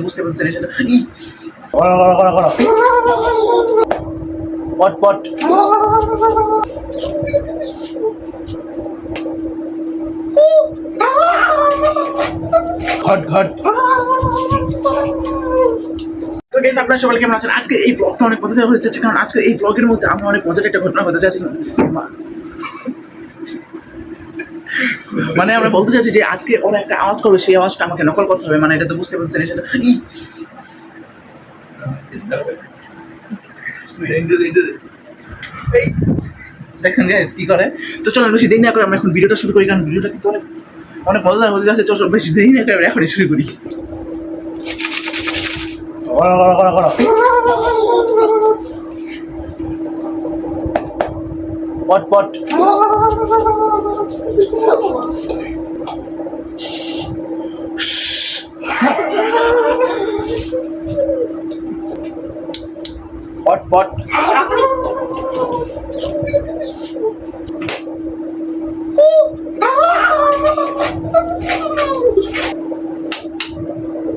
বুঝতে পারছেন সেটা করা করা করা করা পট পট ঘট ঘট। তো গাইস আপনারা সবাই কেমন আছেন? আজকে এই ব্লগটা অনেক মজা হতে যাচ্ছে, কারণ আজকে এই ব্লগের মধ্যে আমরা অনেক মজার একটা ঘটনা হতে যাচ্ছি। মানে আমরা বলতে চাচ্ছি যে আজকে ওরা একটা আওয়াজ করবে, সেই আওয়াজটা আমাকে নকল করতে হবে। মানে এটা তো বুঝতে পারছেন সেটা দেখছেন গাইস কি করে। তো চলো বেশি দেরি না করে আমরা এখন ভিডিওটা শুরু করি, কারণ ভিডিওটা কিন্তু অনেক অনেক মজাদার হতে যাচ্ছে। চলো বেশি দেরি না করে এখনই শুরু করি। করা করা করা করা পট পট পট পট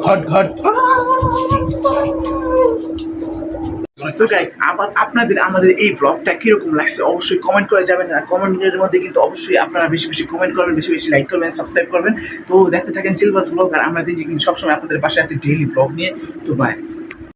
ঘট ঘট। তো গাইস আপনাদের আমাদের এই ব্লগটা কিরকম লাগছে অবশ্যই কমেন্ট করে যাবেন। আর কমেন্টের মধ্যে কিন্তু অবশ্যই আপনারা বেশি বেশি কমেন্ট করবেন, বেশি বেশি লাইক করবেন, সাবস্ক্রাইব করবেন। তো দেখতে থাকেন চিলবাস ব্লগ। আর আমরা কিন্তু সবসময় আপনাদের পাশে আছি ডেইলি ব্লগ নিয়ে। তো বাই।